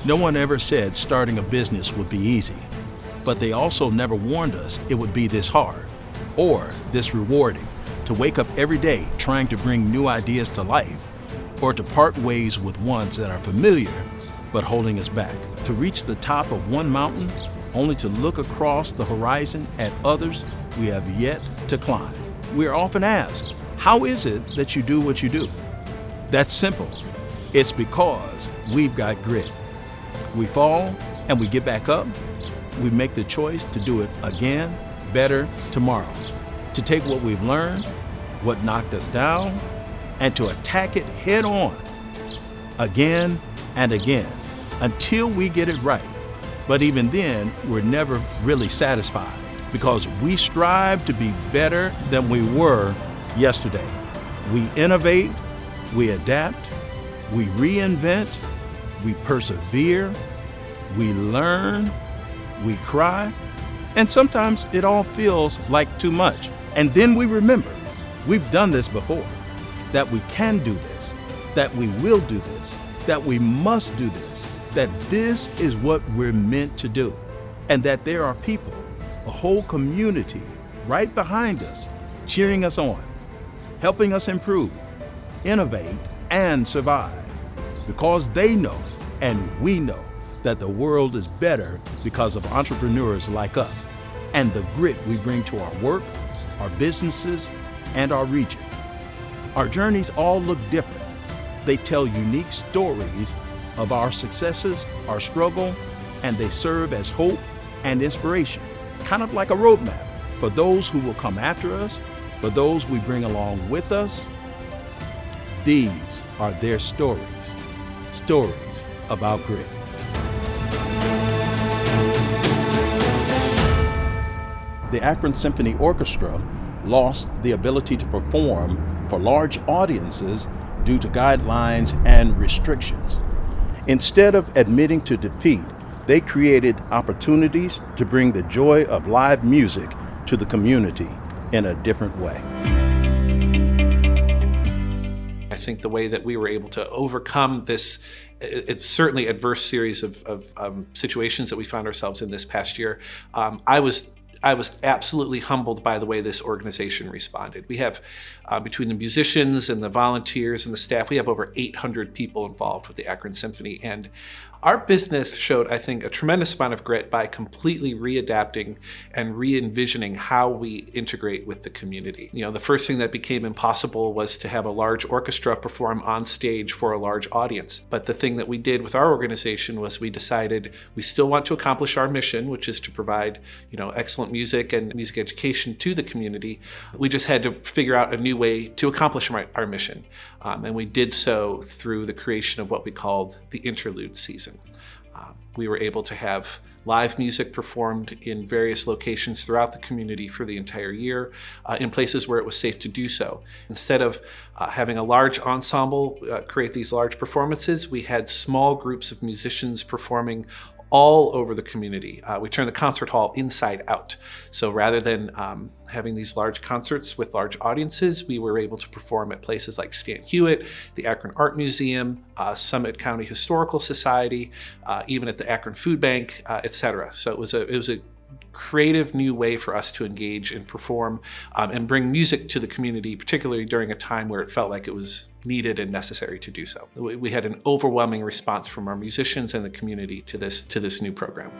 No one ever said starting a business would be easy, but they also never warned us it would be this hard or this rewarding to wake up every day trying to bring new ideas to life, or to part ways with ones that are familiar but holding us back. To reach the top of one mountain only to look across the horizon at others we have yet to climb. We are often asked, how is it that you do what you do? That's simple. It's because we've got grit. We fall and we get back up. We make the choice to do it again, better tomorrow. To take what we've learned, what knocked us down, and to attack it head on, again and again, until we get it right. But even then, we're never really satisfied, because we strive to be better than we were yesterday. We innovate, we adapt, we reinvent, we persevere, we learn, we cry, and sometimes it all feels like too much. And then we remember, we've done this before, that we can do this, that we will do this, that we must do this, that this is what we're meant to do, and that there are people, a whole community right behind us, cheering us on, helping us improve, innovate, and survive, because they know and we know that the world is better because of entrepreneurs like us and the grit we bring to our work, our businesses, and our region. Our journeys all look different. They tell unique stories of our successes, our struggle, and they serve as hope and inspiration, kind of like a roadmap for those who will come after us, for those we bring along with us. These are their stories, stories about grit. The Akron Symphony Orchestra lost the ability to perform for large audiences due to guidelines and restrictions. Instead of admitting to defeat, they created opportunities to bring the joy of live music to the community in a different way. I think the way that we were able to overcome this, it's certainly adverse series of situations that we found ourselves in this past year, I was absolutely humbled by the way this organization responded. We have, between the musicians and the volunteers and the staff, we have over 800 people involved with the Akron Symphony. And our business showed, I think, a tremendous amount of grit by completely readapting and re-envisioning how we integrate with the community. You know, the first thing that became impossible was to have a large orchestra perform on stage for a large audience. But the thing that we did with our organization was we decided we still want to accomplish our mission, which is to provide, you know, excellent music and music education to the community. We just had to figure out a new way to accomplish our mission. And we did so through the creation of what we called the interlude season. We were able to have live music performed in various locations throughout the community for the entire year, in places where it was safe to do so. Instead of having a large ensemble create these large performances, we had small groups of musicians performing all over the community. We turned the concert hall inside out. So rather than having these large concerts with large audiences, we were able to perform at places like Stan Hewitt, the Akron Art Museum, Summit County Historical Society, even at the Akron Food Bank, etc. So it was a creative new way for us to engage and perform and bring music to the community, particularly during a time where it felt like it was needed and necessary to do so. We had an overwhelming response from our musicians and the community to this new program.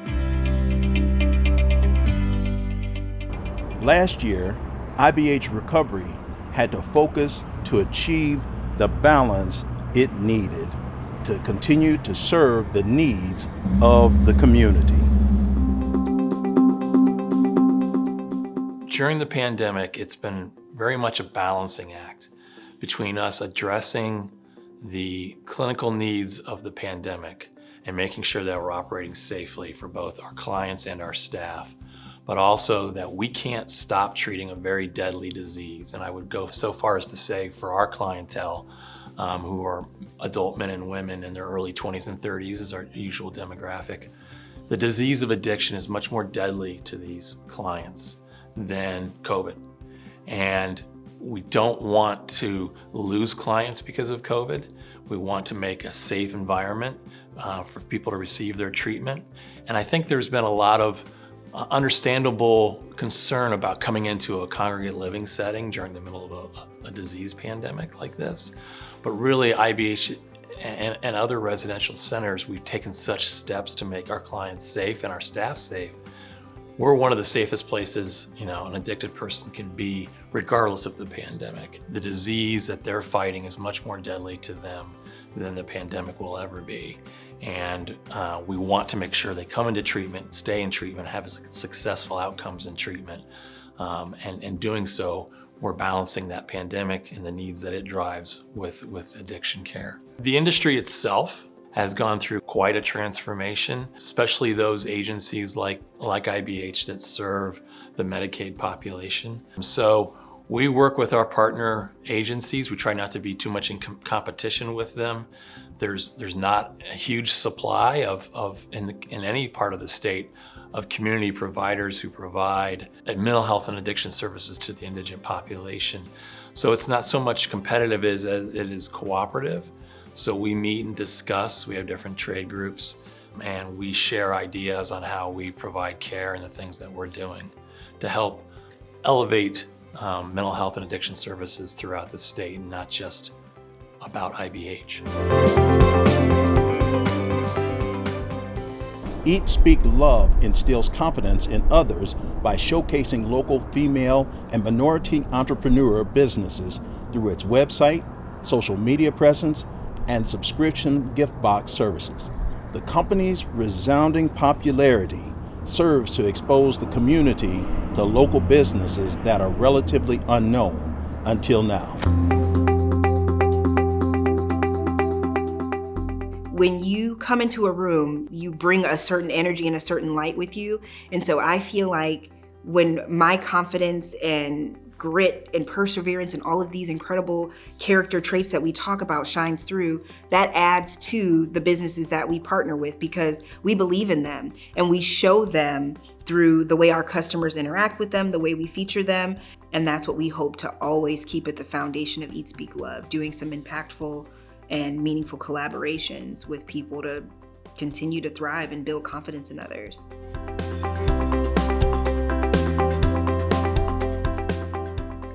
Last year, IBH Recovery had to focus to achieve the balance it needed to continue to serve the needs of the community. During the pandemic, it's been very much a balancing act between us addressing the clinical needs of the pandemic and making sure that we're operating safely for both our clients and our staff, but also that we can't stop treating a very deadly disease. And I would go so far as to say for our clientele, who are adult men and women in their early 20s and 30s is our usual demographic, the disease of addiction is much more deadly to these clients than COVID. And we don't want to lose clients because of COVID. We want to make a safe environment for people to receive their treatment. And I think there's been a lot of understandable concern about coming into a congregate living setting during the middle of a disease pandemic like this. But really, IBH and other residential centers, we've taken such steps to make our clients safe and our staff safe. We're one of the safest places, an addicted person can be, regardless of the pandemic. The disease that they're fighting is much more deadly to them than the pandemic will ever be. And we want to make sure they come into treatment, stay in treatment, have successful outcomes in treatment. And doing so, we're balancing that pandemic and the needs that it drives with addiction care. The industry itself has gone through quite a transformation, especially those agencies like IBH that serve the Medicaid population. So we work with our partner agencies. We try not to be too much in competition with them. There's not a huge supply in any part of the state of community providers who provide mental health and addiction services to the indigent population. So it's not so much competitive as it is cooperative. So we meet and discuss, we have different trade groups, and we share ideas on how we provide care and the things that we're doing to help elevate mental health and addiction services throughout the state, and not just about IBH. Eat, Speak, Love instills confidence in others by showcasing local female and minority entrepreneur businesses through its website, social media presence, and subscription gift box services. The company's resounding popularity serves to expose the community to local businesses that are relatively unknown until now. When you come into a room, you bring a certain energy and a certain light with you. And so I feel like when my confidence and grit and perseverance and all of these incredible character traits that we talk about shines through, that adds to the businesses that we partner with, because we believe in them and we show them through the way our customers interact with them, the way we feature them. And that's what we hope to always keep at the foundation of Eat, Speak, Love, doing some impactful and meaningful collaborations with people to continue to thrive and build confidence in others.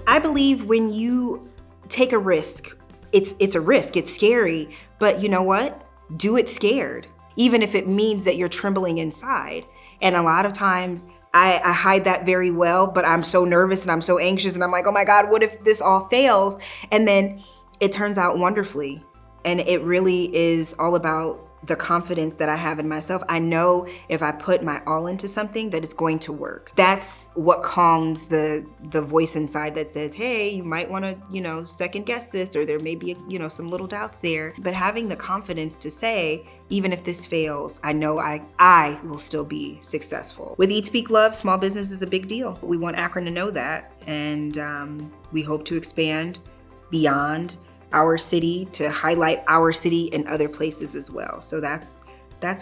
I believe when you take a risk, it's a risk, it's scary, but you know what? Do it scared, even if it means that you're trembling inside. And a lot of times I hide that very well, but I'm so nervous and I'm so anxious and I'm like, oh my God, what if this all fails? And then it turns out wonderfully. And it really is all about the confidence that I have in myself. I know if I put my all into something that it's going to work. That's what calms the voice inside that says, hey, you might want to, second guess this, or there may be, some little doubts there. But having the confidence to say, even if this fails, I know I will still be successful. With Eat, Speak, Love, small business is a big deal. We want Akron to know that. And we hope to expand beyond our city to highlight our city in other places as well. So that's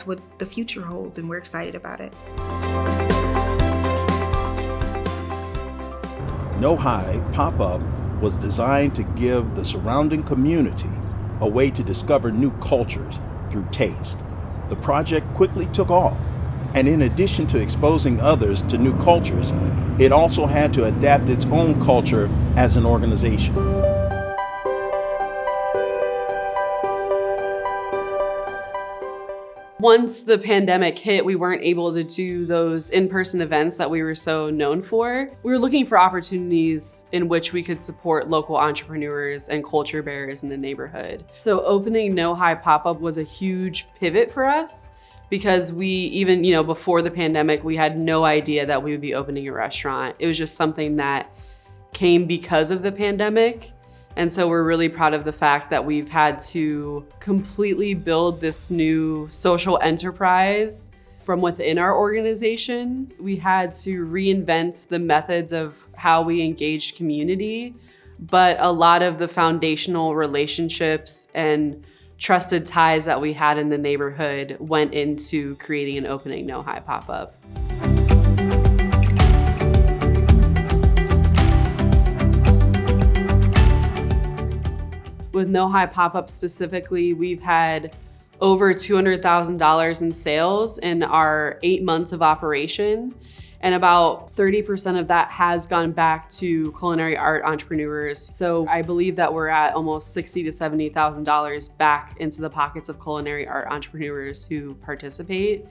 what the future holds, and we're excited about it. NoHi Pop-Up was designed to give the surrounding community a way to discover new cultures through taste. The project quickly took off, and in addition to exposing others to new cultures, it also had to adapt its own culture as an organization. Once the pandemic hit, we weren't able to do those in-person events that we were so known for. We were looking for opportunities in which we could support local entrepreneurs and culture bearers in the neighborhood. So opening NoHi Pop-Up was a huge pivot for us, because we even, before the pandemic, we had no idea that we would be opening a restaurant. It was just something that came because of the pandemic. And so we're really proud of the fact that we've had to completely build this new social enterprise from within our organization. We had to reinvent the methods of how we engaged community, but a lot of the foundational relationships and trusted ties that we had in the neighborhood went into creating and opening NoHi Pop-Up. With NoHi Pop-Up specifically, we've had over $200,000 in sales in our 8 months of operation. And about 30% of that has gone back to culinary art entrepreneurs. So I believe that we're at almost $60,000 to $70,000 back into the pockets of culinary art entrepreneurs who participate.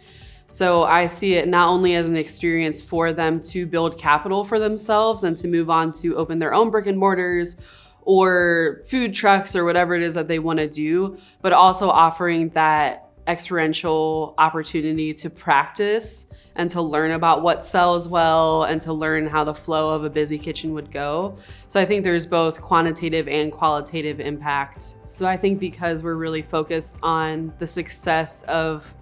So I see it not only as an experience for them to build capital for themselves and to move on to open their own brick and mortars or food trucks or whatever it is that they want to do, but also offering that experiential opportunity to practice and to learn about what sells well and to learn how the flow of a busy kitchen would go. So I think there's both quantitative and qualitative impact. So I think because we're really focused on the success of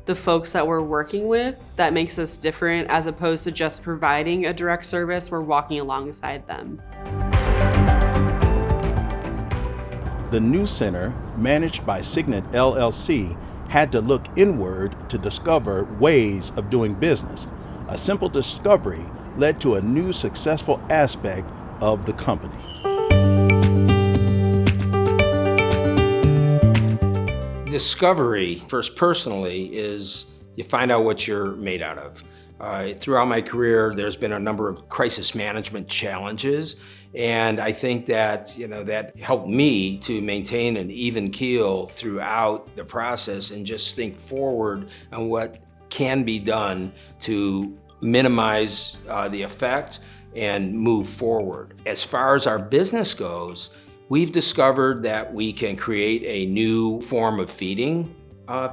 the folks that we're working with, that makes us different as opposed to just providing a direct service, we're walking alongside them. The new center, managed by Signet LLC, had to look inward to discover ways of doing business. A simple discovery led to a new successful aspect of the company. Discovery, first personally, is you find out what you're made out of. Throughout my career, there's been a number of crisis management challenges, and I think that that helped me to maintain an even keel throughout the process and just think forward on what can be done to minimize the effect and move forward. As far as our business goes, we've discovered that we can create a new form of feeding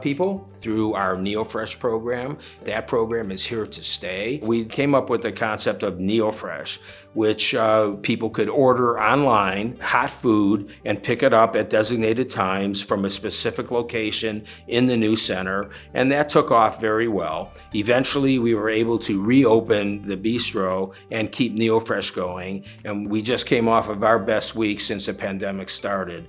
people through our NeoFresh program. That program is here to stay. We came up with the concept of NeoFresh, which people could order online, hot food, and pick it up at designated times from a specific location in the new center, and that took off very well. Eventually, we were able to reopen the bistro and keep NeoFresh going, and we just came off of our best week since the pandemic started.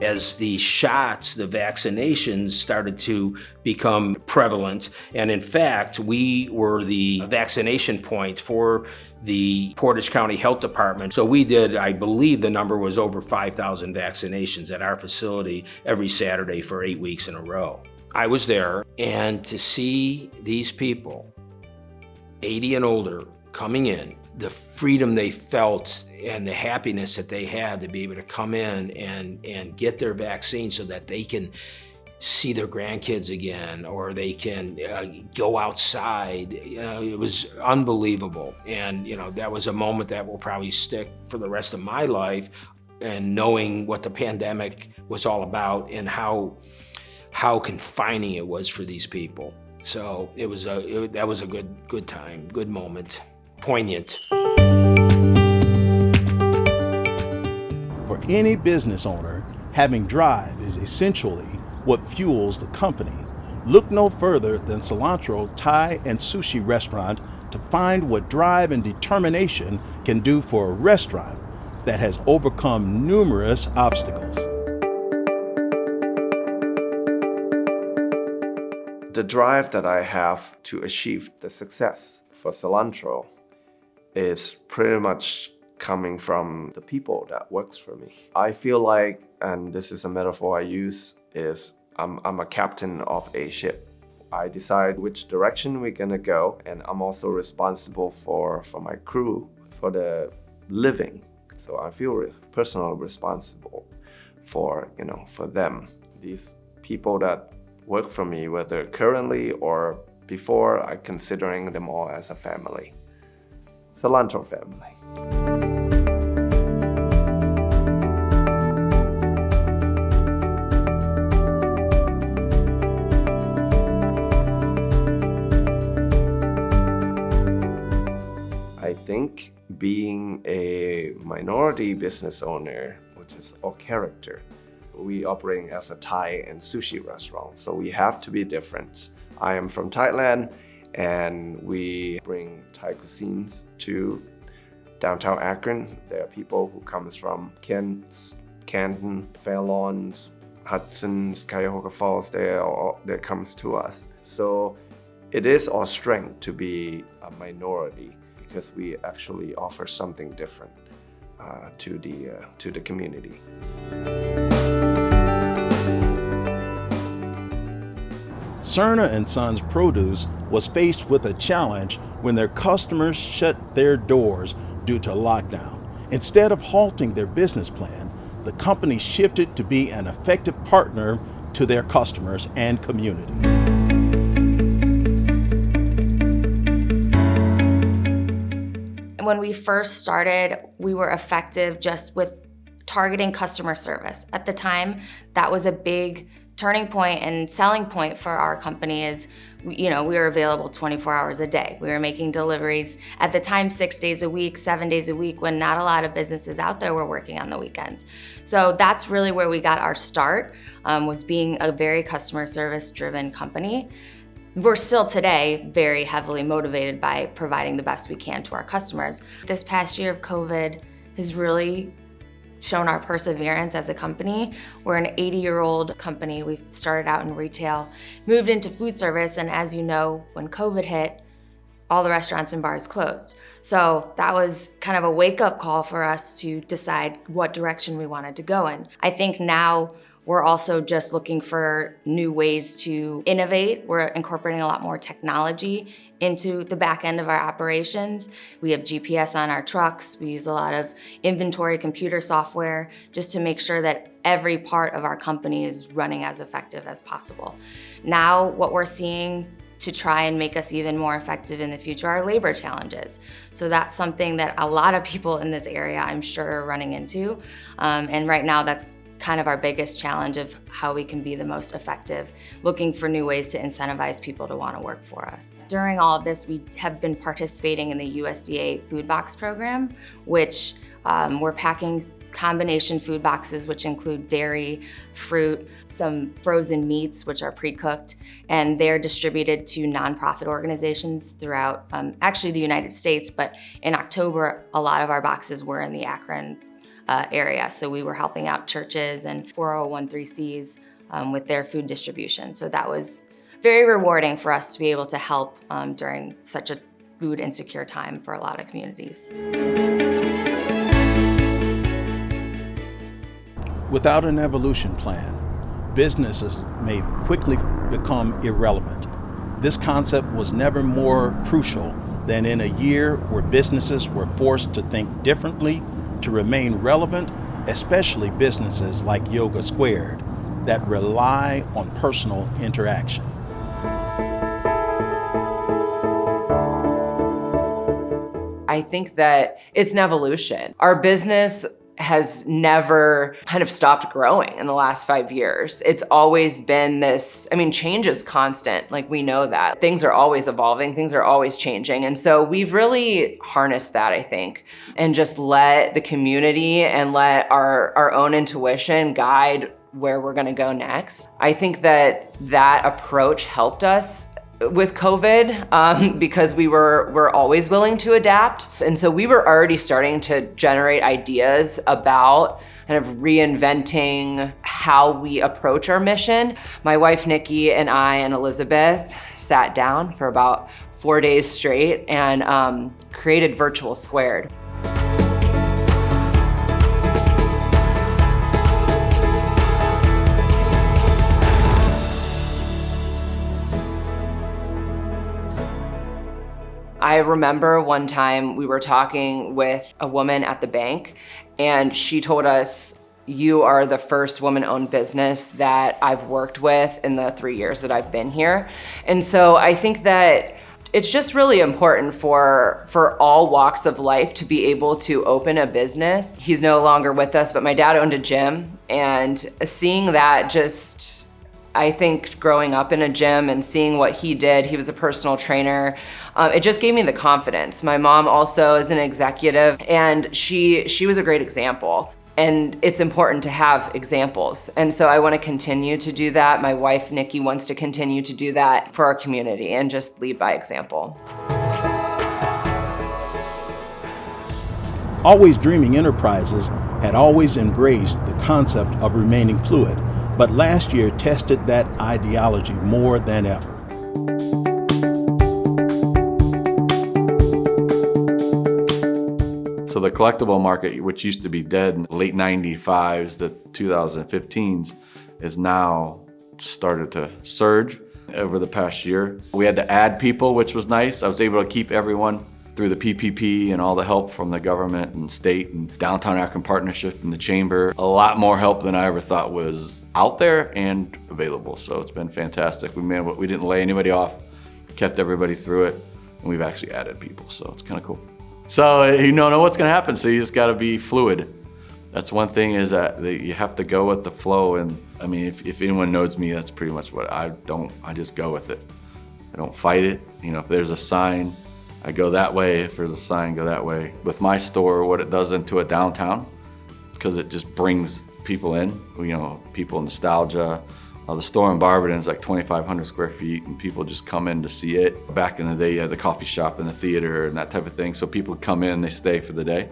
As the shots, the vaccinations started to become prevalent, and in fact, we were the vaccination point for the Portage County Health Department. So we did, I believe the number was over 5,000 vaccinations at our facility every Saturday for 8 weeks in a row. I was there, and to see these people, 80 and older, coming in, the freedom they felt and the happiness that they had to be able to come in and get their vaccine so that they can see their grandkids again, or they can go outside. It was unbelievable. And that was a moment that will probably stick for the rest of my life, and knowing what the pandemic was all about and how confining it was for these people. So that was a good time, good moment. Poignant. For any business owner, having drive is essentially what fuels the company. Look no further than Cilantro Thai and Sushi restaurant to find what drive and determination can do for a restaurant that has overcome numerous obstacles. The drive that I have to achieve the success for Cilantro is pretty much coming from the people that works for me. I feel like, and this is a metaphor I use, is I'm a captain of a ship. I decide which direction we're gonna go, and I'm also responsible for my crew, for the living. So I feel personally responsible for them. These people that work for me, whether currently or before, I'm considering them all as a family. Cilantro family. I think being a minority business owner, which is all character, we operate as a Thai and sushi restaurant, so we have to be different. I am from Thailand, and we bring Thai cuisines to downtown Akron. There are people who comes from Kent, Canton, Fair Lawns, Hudson's, Cuyahoga Falls. They comes to us. So it is our strength to be a minority because we actually offer something different. to the community. Sirna and Sons Produce was faced with a challenge when their customers shut their doors due to lockdown. Instead of halting their business plan, the company shifted to be an effective partner to their customers and community. When we first started, we were effective just with targeting customer service. At the time, that was a big turning point and selling point for our company is, we were available 24 hours a day. We were making deliveries at the time 6 days a week, 7 days a week, when not a lot of businesses out there were working on the weekends. So that's really where we got our start, was being a very customer service driven company. We're still today very heavily motivated by providing the best we can to our customers. This past year of COVID has really shown our perseverance as a company. We're an 80-year-old company. We started out in retail, moved into food service, and as you know, when COVID hit, all the restaurants and bars closed. So that was kind of a wake-up call for us to decide what direction we wanted to go in. I think now we're also just looking for new ways to innovate. We're incorporating a lot more technology into the back end of our operations. We have GPS on our trucks. We use a lot of inventory computer software just to make sure that every part of our company is running as effective as possible. Now, what we're seeing to try and make us even more effective in the future are labor challenges. So that's something that a lot of people in this area, I'm sure, are running into. And right now, that's kind of our biggest challenge of how we can be the most effective, looking for new ways to incentivize people to want to work for us. During all of this, we have been participating in the USDA food box program, which we're packing combination food boxes, which include dairy, fruit, some frozen meats, which are pre-cooked, and they're distributed to nonprofit organizations throughout actually the United States, but in October, a lot of our boxes were in the Akron area. So we were helping out churches and 401(c)(3)s with their food distribution. So that was very rewarding for us to be able to help during such a food insecure time for a lot of communities. Without an evolution plan, businesses may quickly become irrelevant. This concept was never more crucial than in a year where businesses were forced to think differently to remain relevant, especially businesses like Yoga Squared that rely on personal interaction. I think that it's an evolution. Our business has never kind of stopped growing in the last 5 years. It's always been this, change is constant. Like, we know that. Things are always evolving, things are always changing. And so we've really harnessed that, I think, and just let the community and let our own intuition guide where we're gonna go next. I think that approach helped us with COVID because we're always willing to adapt. And so we were already starting to generate ideas about kind of reinventing how we approach our mission. My wife, Nikki, and I and Elizabeth sat down for about 4 days straight and created Virtual Squared. I remember one time we were talking with a woman at the bank, and she told us, "You are the first woman-owned business that I've worked with in the 3 years that I've been here." And so I think that it's just really important for all walks of life to be able to open a business. He's no longer with us, but my dad owned a gym, and seeing that just, I think growing up in a gym and seeing what he did, he was a personal trainer, it just gave me the confidence. My mom also is an executive, and she was a great example. And it's important to have examples. And so I want to continue to do that. My wife, Nikki, wants to continue to do that for our community and just lead by example. Always Dreaming Enterprises had always embraced the concept of remaining fluid, but last year tested that ideology more than ever. So the collectible market, which used to be dead in the late 95s to 2015s, is now started to surge over the past year. We had to add people, which was nice. I was able to keep everyone through the PPP and all the help from the government and state and Downtown Akron Partnership and the Chamber. A lot more help than I ever thought was out there and available. So it's been fantastic. We didn't lay anybody off, kept everybody through it, and we've actually added people. So it's kind of cool. So you don't know what's gonna happen, so you just gotta be fluid. That's one thing, is that you have to go with the flow. And I mean, if anyone knows me, that's pretty much what I just go with it. I don't fight it. You know, if there's a sign, I go that way. If there's a sign, go that way. With my store, what it does into a downtown, because it just brings people in, you know, people nostalgia. The store in Barberton is like 2,500 square feet, and people just come in to see it. Back in the day, you had the coffee shop and the theater and that type of thing. So people come in, they stay for the day.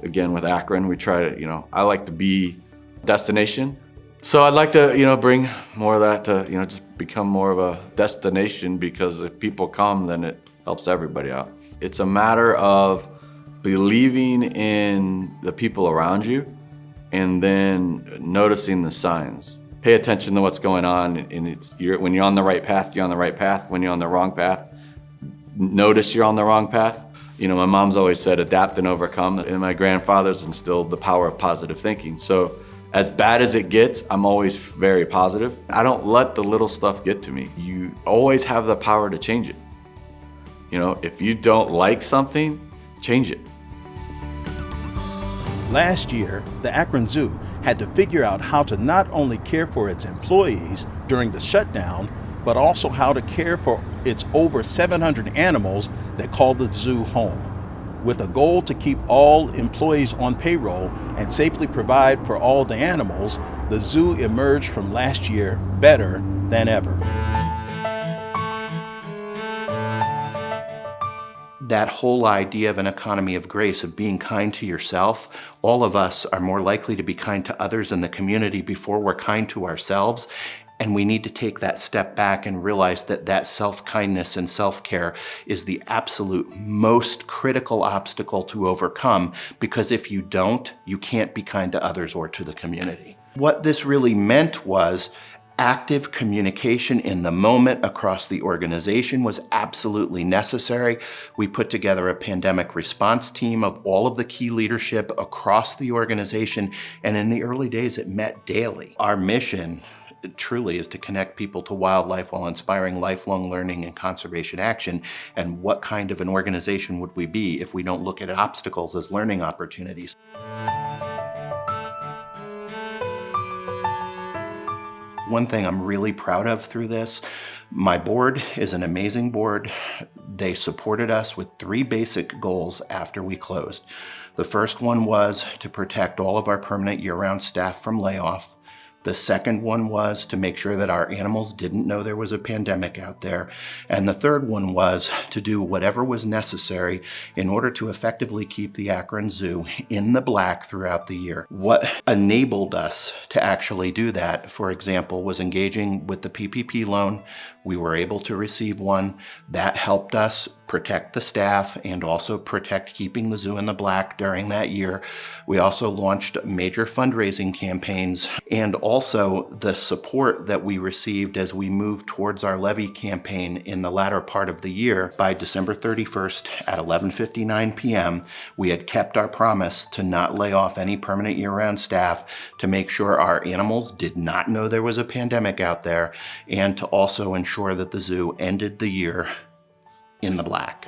Again, with Akron, we try to, you know, I like to be a destination. So I'd like to, you know, bring more of that to, you know, just become more of a destination, because if people come, then it helps everybody out. It's a matter of believing in the people around you and then noticing the signs. Pay attention to what's going on, and when you're on the right path, you're on the right path. When you're on the wrong path, notice you're on the wrong path. You know, my mom's always said adapt and overcome, and my grandfather's instilled the power of positive thinking. So as bad as it gets, I'm always very positive. I don't let the little stuff get to me. You always have the power to change it. You know, if you don't like something, change it. Last year, the Akron Zoo had to figure out how to not only care for its employees during the shutdown, but also how to care for its over 700 animals that call the zoo home. With a goal to keep all employees on payroll and safely provide for all the animals, the zoo emerged from last year better than ever. That whole idea of an economy of grace, of being kind to yourself, all of us are more likely to be kind to others in the community before we're kind to ourselves. And we need to take that step back and realize that that self-kindness and self-care is the absolute most critical obstacle to overcome, because if you don't, you can't be kind to others or to the community. What this really meant was active communication in the moment across the organization was absolutely necessary. We put together a pandemic response team of all of the key leadership across the organization, and in the early days, it met daily. Our mission truly is to connect people to wildlife while inspiring lifelong learning and conservation action. And what kind of an organization would we be if we don't look at obstacles as learning opportunities? One thing I'm really proud of through this, my board is an amazing board. They supported us with 3 basic goals after we closed. The first one was to protect all of our permanent year-round staff from layoff. The second one was to make sure that our animals didn't know there was a pandemic out there. And the third one was to do whatever was necessary in order to effectively keep the Akron Zoo in the black throughout the year. What enabled us to actually do that, for example, was engaging with the PPP loan. We were able to receive one. That helped us protect the staff and also protect keeping the zoo in the black during that year. We also launched major fundraising campaigns, and also the support that we received as we moved towards our levy campaign in the latter part of the year. By December 31st at 11:59 p.m., we had kept our promise to not lay off any permanent year-round staff, to make sure our animals did not know there was a pandemic out there, and to also ensure that the zoo ended the year in the black.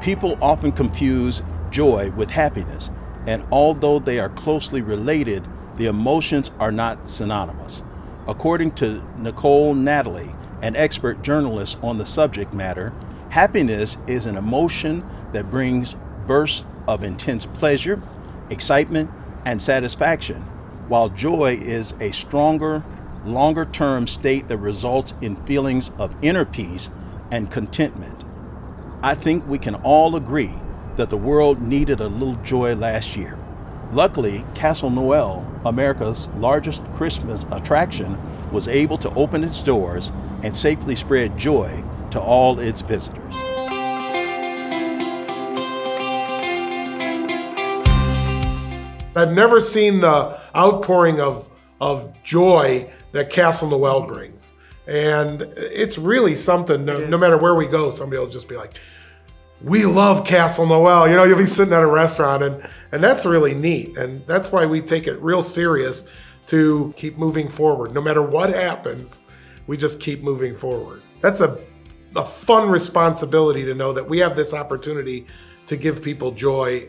People often confuse joy with happiness, and although they are closely related, the emotions are not synonymous. According to Nicole Natalie, an expert journalist on the subject matter, happiness is an emotion that brings bursts of intense pleasure, excitement, and satisfaction, while joy is a stronger, longer-term state that results in feelings of inner peace and contentment. I think we can all agree that the world needed a little joy last year. Luckily, Castle Noel, America's largest Christmas attraction, was able to open its doors and safely spread joy to all its visitors. I've never seen the outpouring of joy that Castle Noel brings. And it's really something, no matter where we go, somebody will just be like, we love Castle Noel. You know, you'll be sitting at a restaurant and that's really neat. And that's why we take it real serious to keep moving forward. No matter what happens, we just keep moving forward. That's a fun responsibility to know that we have this opportunity to give people joy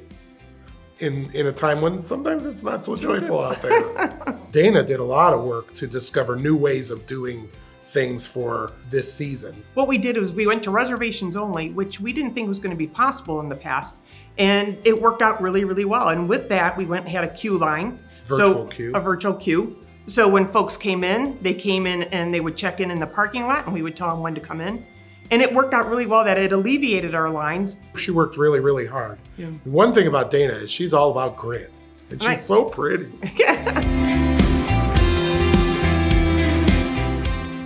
in a time when sometimes it's not so joyful out there. Dana did a lot of work to discover new ways of doing things for this season. What we did was we went to reservations only, which we didn't think was going to be possible in the past. And it worked out really, really well. And with that, we went and had a queue line. A virtual queue. So when folks came in, they came in and they would check in the parking lot and we would tell them when to come in. And it worked out really well that it alleviated our lines. She worked really, really hard. Yeah. One thing about Dana is she's all about grit. And she's so pretty.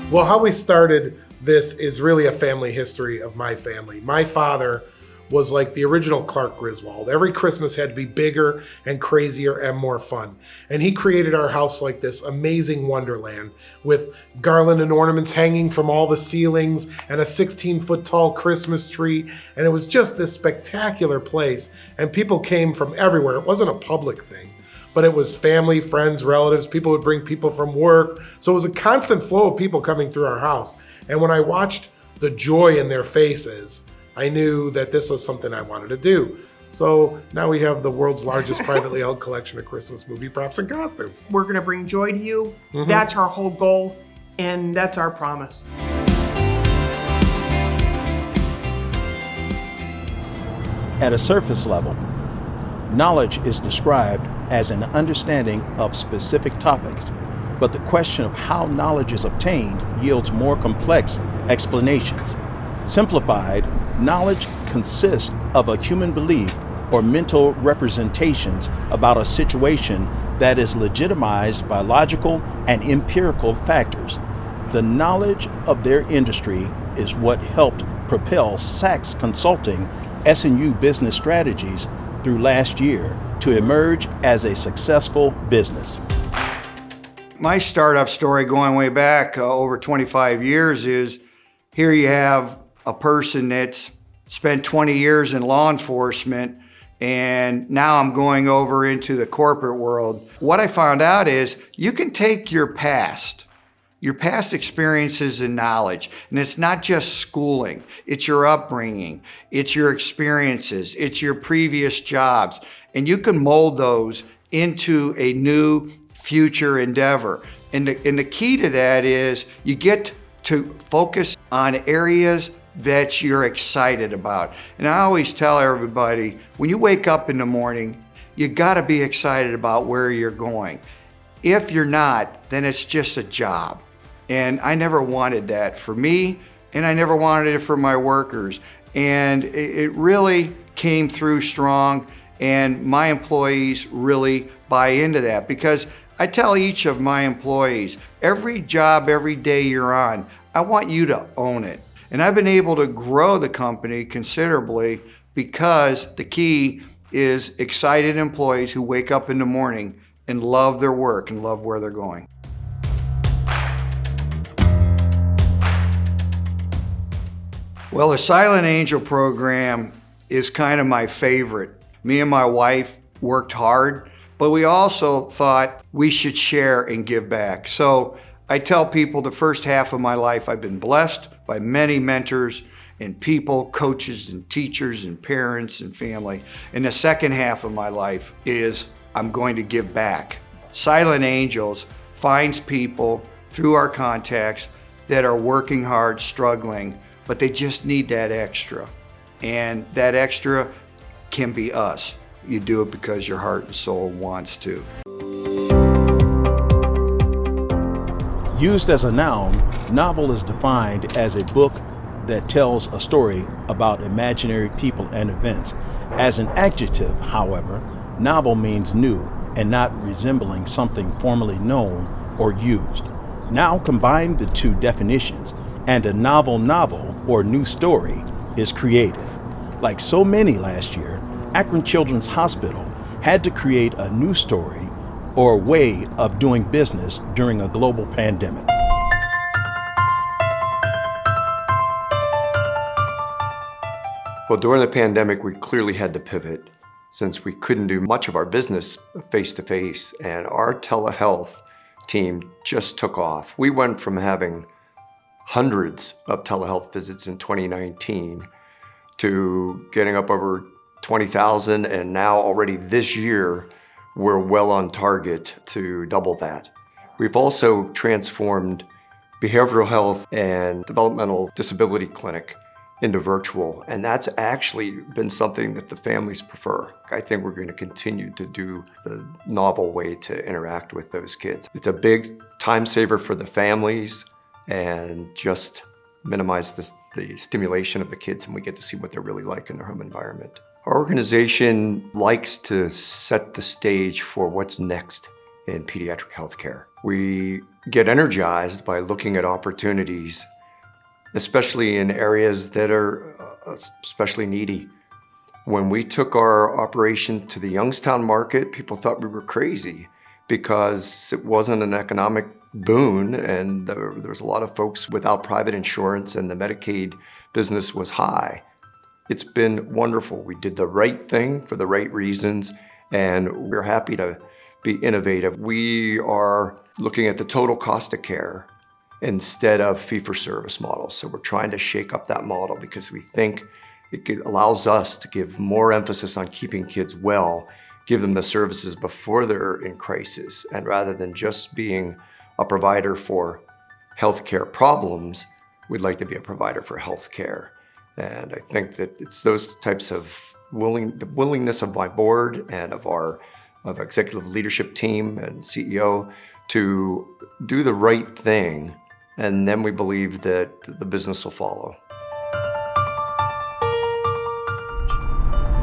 Well, how we started this is really a family history of my family. My father was like the original Clark Griswold. Every Christmas had to be bigger and crazier and more fun. And he created our house like this amazing wonderland with garland and ornaments hanging from all the ceilings and a 16-foot tall Christmas tree. And it was just this spectacular place. And people came from everywhere. It wasn't a public thing, but it was family, friends, relatives. People would bring people from work. So it was a constant flow of people coming through our house. And when I watched the joy in their faces, I knew that this was something I wanted to do. So now we have the world's largest privately held collection of Christmas movie props and costumes. We're gonna bring joy to you. Mm-hmm. That's our whole goal, and that's our promise. At a surface level, knowledge is described as an understanding of specific topics, but the question of how knowledge is obtained yields more complex explanations. Simplified, knowledge consists of a human belief or mental representations about a situation that is legitimized by logical and empirical factors. The knowledge of their industry is what helped propel SACS Consulting S&U business strategies through last year to emerge as a successful business. My startup story going way back over 25 years is here you have a person that's spent 20 years in law enforcement, and now I'm going over into the corporate world. What I found out is you can take your past experiences and knowledge, and it's not just schooling, it's your upbringing, it's your experiences, it's your previous jobs, and you can mold those into a new future endeavor. And the key to that is you get to focus on areas that you're excited about. And I always tell everybody, when you wake up in the morning, you gotta be excited about where you're going. If you're not, then it's just a job. And I never wanted that for me, and I never wanted it for my workers. And it really came through strong, and my employees really buy into that, because I tell each of my employees, every job, every day you're on, I want you to own it. And I've been able to grow the company considerably because the key is excited employees who wake up in the morning and love their work and love where they're going. Well, the Silent Angel program is kind of my favorite. Me and my wife worked hard, but we also thought we should share and give back. So I tell people the first half of my life I've been blessed by many mentors and people, coaches and teachers and parents and family. And the second half of my life is I'm going to give back. Silent Angels finds people through our contacts that are working hard, struggling, but they just need that extra. And that extra can be us. You do it because your heart and soul wants to. Used as a noun, novel is defined as a book that tells a story about imaginary people and events. As an adjective, however, novel means new and not resembling something formerly known or used. Now combine the two definitions, and a novel or new story is created. Like so many last year, Akron Children's Hospital had to create a new story or a way of doing business during a global pandemic. Well, during the pandemic, we clearly had to pivot since we couldn't do much of our business face-to-face, and our telehealth team just took off. We went from having hundreds of telehealth visits in 2019 to getting up over 20,000, and now already this year, we're well on target to double that. We've also transformed behavioral health and developmental disability clinic into virtual, and that's actually been something that the families prefer. I think we're going to continue to do the novel way to interact with those kids. It's a big time saver for the families and just minimize the stimulation of the kids, and we get to see what they're really like in their home environment. Our organization likes to set the stage for what's next in pediatric healthcare. We get energized by looking at opportunities, especially in areas that are especially needy. When we took our operation to the Youngstown market, people thought we were crazy because it wasn't an economic boon, and there was a lot of folks without private insurance, and the Medicaid business was high. It's been wonderful. We did the right thing for the right reasons, and we're happy to be innovative. We are looking at the total cost of care instead of fee-for-service models. So we're trying to shake up that model because we think it allows us to give more emphasis on keeping kids well, give them the services before they're in crisis, and rather than just being a provider for healthcare problems, we'd like to be a provider for healthcare. And I think that it's those types of the willingness of my board and of our executive leadership team and CEO to do the right thing, and then we believe that the business will follow.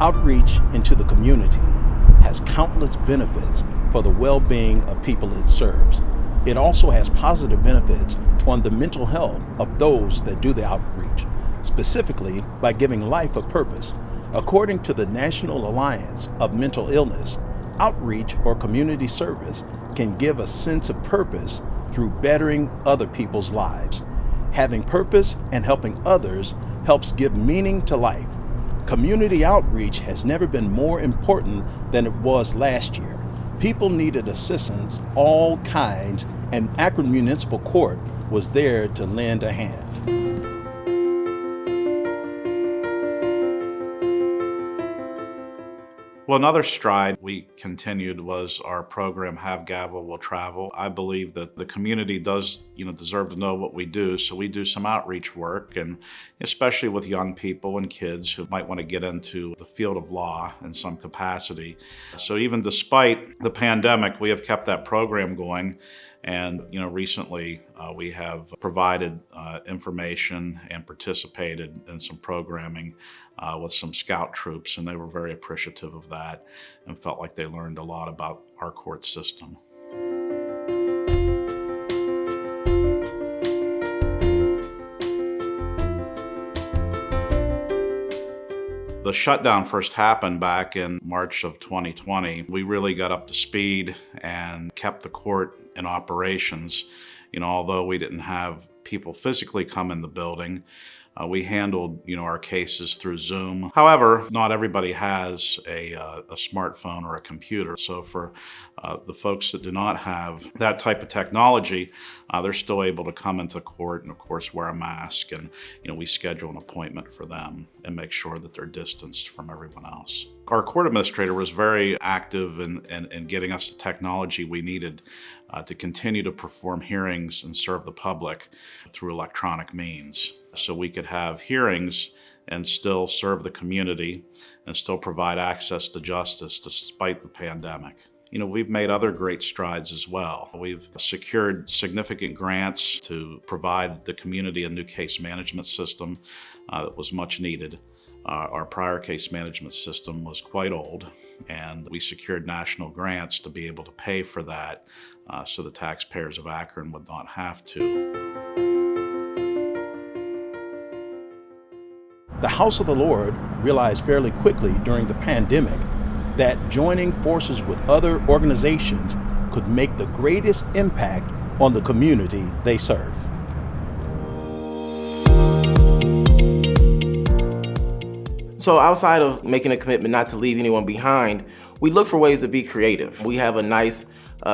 Outreach into the community has countless benefits for the well-being of people it serves. It also has positive benefits on the mental health of those that do the outreach, specifically by giving life a purpose. According to the National Alliance of Mental Illness, outreach or community service can give a sense of purpose through bettering other people's lives. Having purpose and helping others helps give meaning to life. Community outreach has never been more important than it was last year. People needed assistance, all kinds, and Akron Municipal Court was there to lend a hand. Well, another stride we continued was our program, Have Gavel, Will Travel. I believe that the community does, deserve to know what we do, so we do some outreach work, and especially with young people and kids who might want to get into the field of law in some capacity. So even despite the pandemic, we have kept that program going. And recently we have provided information and participated in some programming with some scout troops, and they were very appreciative of that and felt like they learned a lot about our court system. The shutdown first happened back in March of 2020. We really got up to speed and kept the court in operations. Although we didn't have people physically come in the building, we handled, our cases through Zoom. However, not everybody has a smartphone or a computer. So for the folks that do not have that type of technology, they're still able to come into court and, of course, wear a mask. And, we schedule an appointment for them and make sure that they're distanced from everyone else. Our court administrator was very active in getting us the technology we needed to continue to perform hearings and serve the public through electronic means. So we could have hearings and still serve the community and still provide access to justice despite the pandemic. We've made other great strides as well. We've secured significant grants to provide the community a new case management system that was much needed. Our prior case management system was quite old, and we secured national grants to be able to pay for that so the taxpayers of Akron would not have to. The House of the Lord realized fairly quickly during the pandemic that joining forces with other organizations could make the greatest impact on the community they serve. So outside of making a commitment not to leave anyone behind, we look for ways to be creative. We have a nice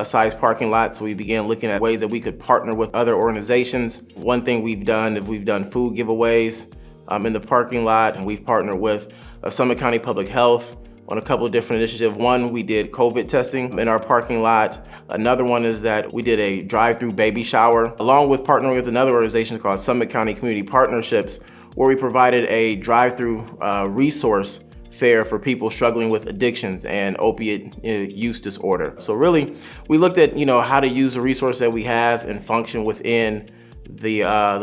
sized parking lot, so we began looking at ways that we could partner with other organizations. One thing we've done food giveaways in the parking lot, and we've partnered with Summit County Public Health on a couple of different initiatives. One, we did COVID testing in our parking lot. Another one is that we did a drive-through baby shower, along with partnering with another organization called Summit County Community Partnerships, where we provided a drive-through resource fair for people struggling with addictions and opiate use disorder. So really, we looked at how to use the resource that we have and function within the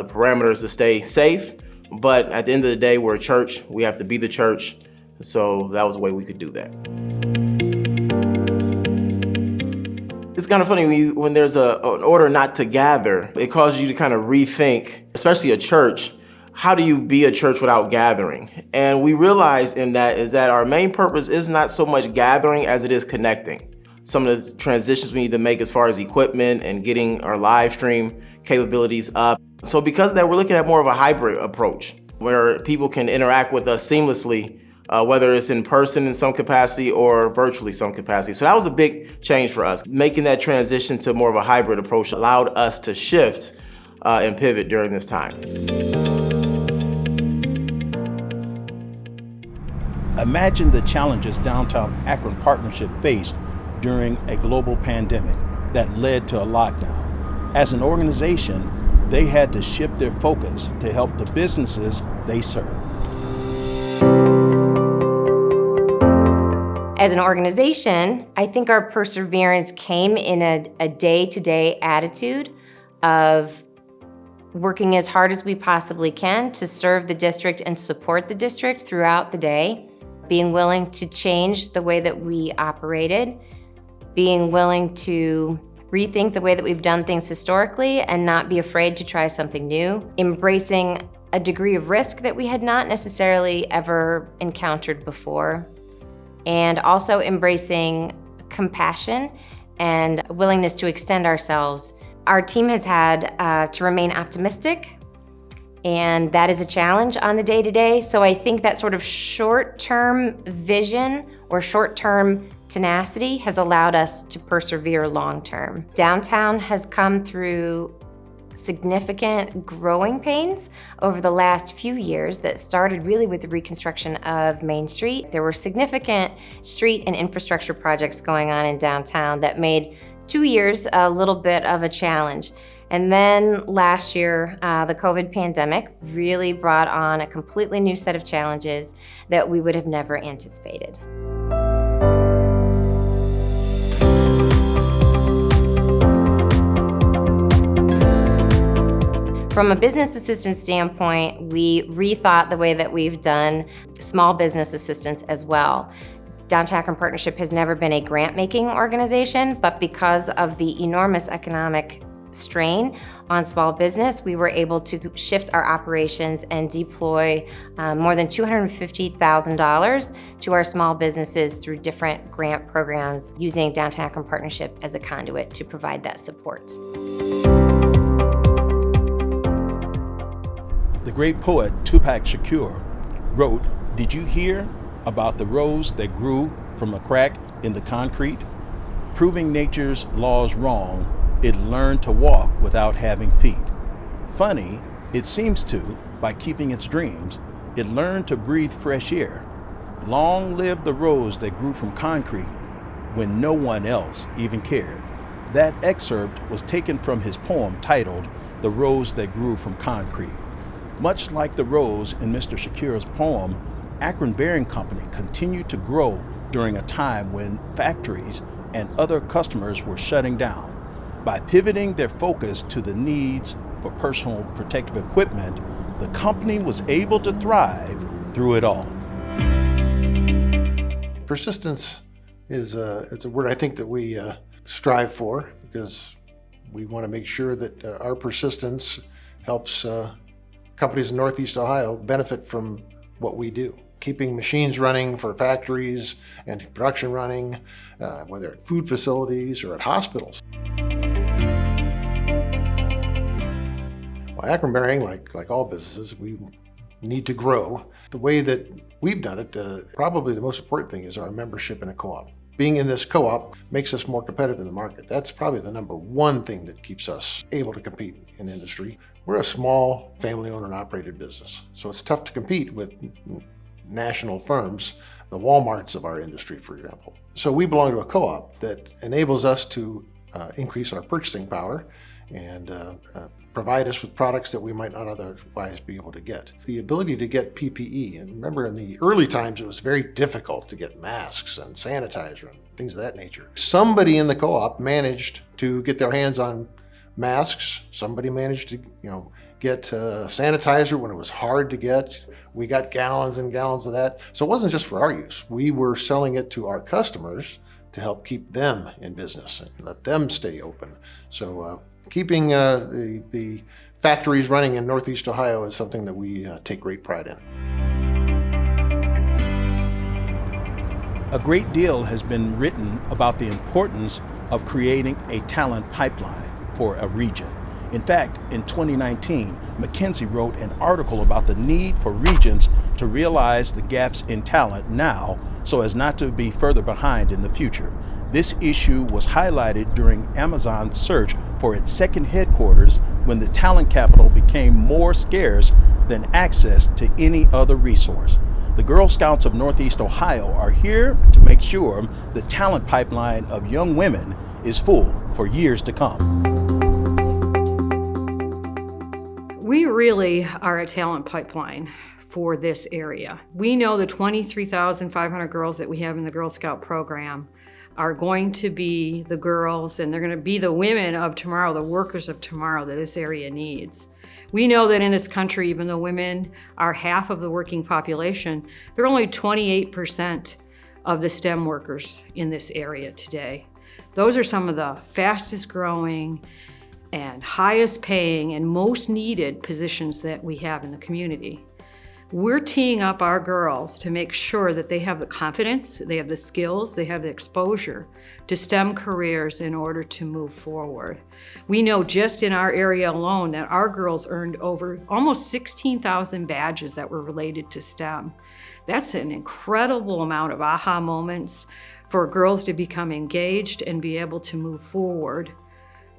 parameters to stay safe. But at the end of the day, we're a church. We have to be the church. So that was a way we could do that. It's kind of funny when there's an order not to gather, it causes you to kind of rethink, especially a church. How do you be a church without gathering? And we realized in that is that our main purpose is not so much gathering as it is connecting. Some of the transitions we need to make as far as equipment and getting our live stream capabilities up. So because of that, we're looking at more of a hybrid approach where people can interact with us seamlessly, whether it's in person in some capacity or virtually some capacity. So that was a big change for us. Making that transition to more of a hybrid approach allowed us to shift and pivot during this time. Imagine the challenges Downtown Akron Partnership faced during a global pandemic that led to a lockdown. As an organization, they had to shift their focus to help the businesses they serve. As an organization, I think our perseverance came in a day-to-day attitude of working as hard as we possibly can to serve the district and support the district throughout the day, being willing to change the way that we operated, being willing to rethink the way that we've done things historically and not be afraid to try something new, embracing a degree of risk that we had not necessarily ever encountered before, and also embracing compassion and a willingness to extend ourselves. Our team has had to remain optimistic, and that is a challenge on the day-to-day. So I think that sort of short-term vision or short-term tenacity has allowed us to persevere long-term. Downtown has come through significant growing pains over the last few years that started really with the reconstruction of Main Street. There were significant street and infrastructure projects going on in downtown that made 2 years a little bit of a challenge. And then last year, the COVID pandemic really brought on a completely new set of challenges that we would have never anticipated. From a business assistance standpoint, we rethought the way that we've done small business assistance as well. Downtown Akron Partnership has never been a grant-making organization, but because of the enormous economic strain on small business, we were able to shift our operations and deploy more than $250,000 to our small businesses through different grant programs using Downtown Akron Partnership as a conduit to provide that support. The great poet Tupac Shakur wrote, "Did you hear about the rose that grew from a crack in the concrete? Proving nature's laws wrong, it learned to walk without having feet. Funny, it seems to, by keeping its dreams, it learned to breathe fresh air. Long live the rose that grew from concrete when no one else even cared." That excerpt was taken from his poem titled "The Rose That Grew from Concrete." Much like the rose in Mr. Shakur's poem, Akron Bearing Company continued to grow during a time when factories and other customers were shutting down. By pivoting their focus to the needs for personal protective equipment, the company was able to thrive through it all. Persistence is a word I think that we strive for, because we want to make sure that our persistence helps companies in Northeast Ohio benefit from what we do. keeping machines running for factories and production running, whether at food facilities or at hospitals. Well, Akron Bearing, like all businesses, we need to grow. The way that we've done it, probably the most important thing is our membership in a co-op. Being in this co-op makes us more competitive in the market. That's probably the number one thing that keeps us able to compete in the industry. We're a small family-owned and operated business, so it's tough to compete with national firms, the Walmarts of our industry, for example. So we belong to a co-op that enables us to increase our purchasing power and provide us with products that we might not otherwise be able to get. The ability to get PPE, and remember in the early times it was very difficult to get masks and sanitizer and things of that nature. Somebody in the co-op managed to get their hands on masks. Somebody managed to get sanitizer when it was hard to get. We got gallons and gallons of that. So it wasn't just for our use. We were selling it to our customers to help keep them in business and let them stay open. So keeping the factories running in Northeast Ohio is something that we take great pride in. A great deal has been written about the importance of creating a talent pipeline for a region. In fact, in 2019, McKinsey wrote an article about the need for regions to realize the gaps in talent now so as not to be further behind in the future. This issue was highlighted during Amazon's search for its second headquarters when the talent capital became more scarce than access to any other resource. The Girl Scouts of Northeast Ohio are here to make sure the talent pipeline of young women is full for years to come. We really are a talent pipeline for this area. We know the 23,500 girls that we have in the Girl Scout program are going to be the girls, and they're going to be the women of tomorrow, the workers of tomorrow that this area needs. We know that in this country, even though women are half of the working population, they're only 28% of the STEM workers in this area today. Those are some of the fastest growing and highest paying and most needed positions that we have in the community. We're teeing up our girls to make sure that they have the confidence, they have the skills, they have the exposure to STEM careers in order to move forward. We know just in our area alone that our girls earned over almost 16,000 badges that were related to STEM. That's an incredible amount of aha moments for girls to become engaged and be able to move forward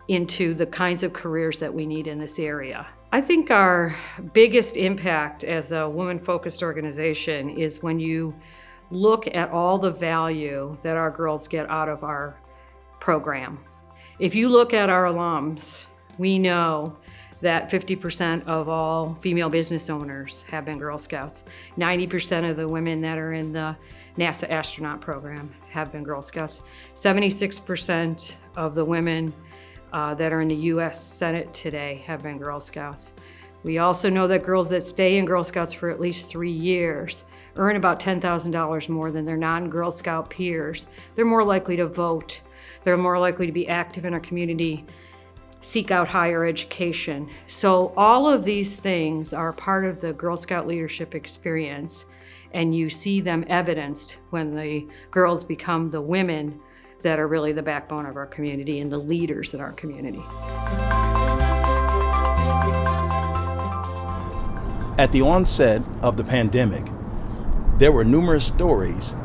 into the kinds of careers that we need in this area. I think our biggest impact as a women-focused organization is when you look at all the value that our girls get out of our program. If you look at our alums, we know that 50% of all female business owners have been Girl Scouts. 90% of the women that are in the NASA astronaut program have been Girl Scouts. 76% of the women that are in the U.S. Senate today have been Girl Scouts. We also know that girls that stay in Girl Scouts for at least 3 years earn about $10,000 more than their non-Girl Scout peers. They're more likely to vote. They're more likely to be active in our community, seek out higher education. So all of these things are part of the Girl Scout leadership experience, and you see them evidenced when the girls become the women that are really the backbone of our community and the leaders in our community. At the onset of the pandemic, there were numerous stories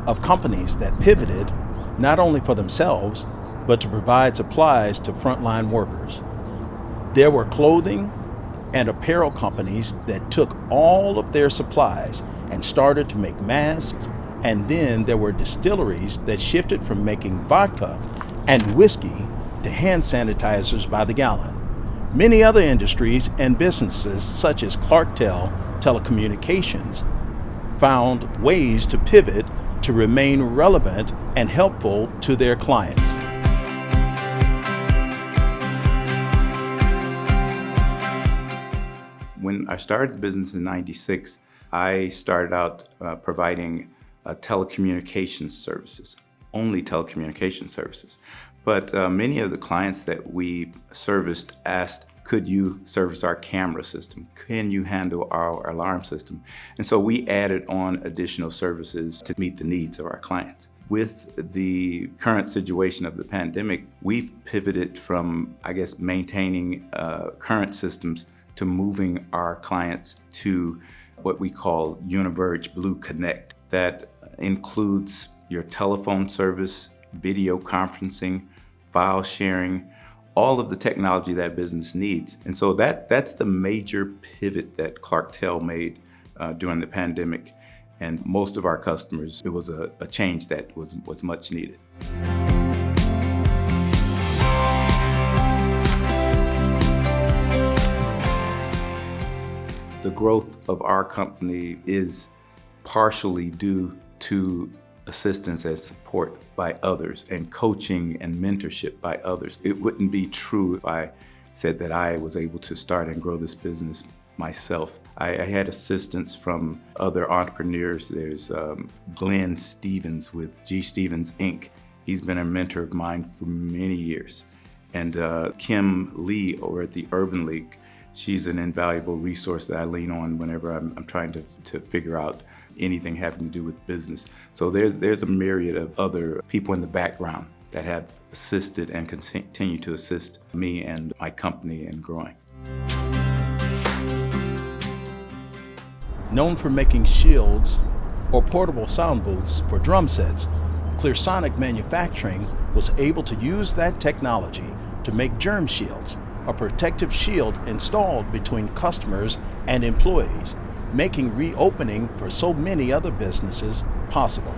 of companies that pivoted not only for themselves, but to provide supplies to frontline workers. There were clothing and apparel companies that took all of their supplies and started to make masks. And then there were distilleries that shifted from making vodka and whiskey to hand sanitizers by the gallon. Many other industries and businesses, such as Clarktel Tele-Communications, found ways to pivot to remain relevant and helpful to their clients. When I started the business in '96, I started out providing telecommunications services, only telecommunications services. But many of the clients that we serviced asked Could you service our camera system? Can you handle our alarm system? And so we added on additional services to meet the needs of our clients. With the current situation of the pandemic, we've pivoted from, maintaining current systems to moving our clients to what we call Univerge Blue Connect. That includes your telephone service, video conferencing, file sharing, all of the technology that business needs. And so that's the major pivot that Clarktel made during the pandemic. And most of our customers, it was a change that was much needed. The growth of our company is partially due to assistance and support by others and coaching and mentorship by others. It wouldn't be true if I said that I was able to start and grow this business myself. I had assistance from other entrepreneurs. There's Glenn Stevens with G. Stevens, Inc. He's been a mentor of mine for many years. And Kim Lee over at the Urban League, she's an invaluable resource that I lean on whenever I'm trying to figure out anything having to do with business. So there's a myriad of other people in the background that have assisted and continue to assist me and my company in growing. Known for making shields or portable sound booths for drum sets, ClearSonic Manufacturing was able to use that technology to make germ shields, a protective shield installed between customers and employees, making reopening for so many other businesses possible.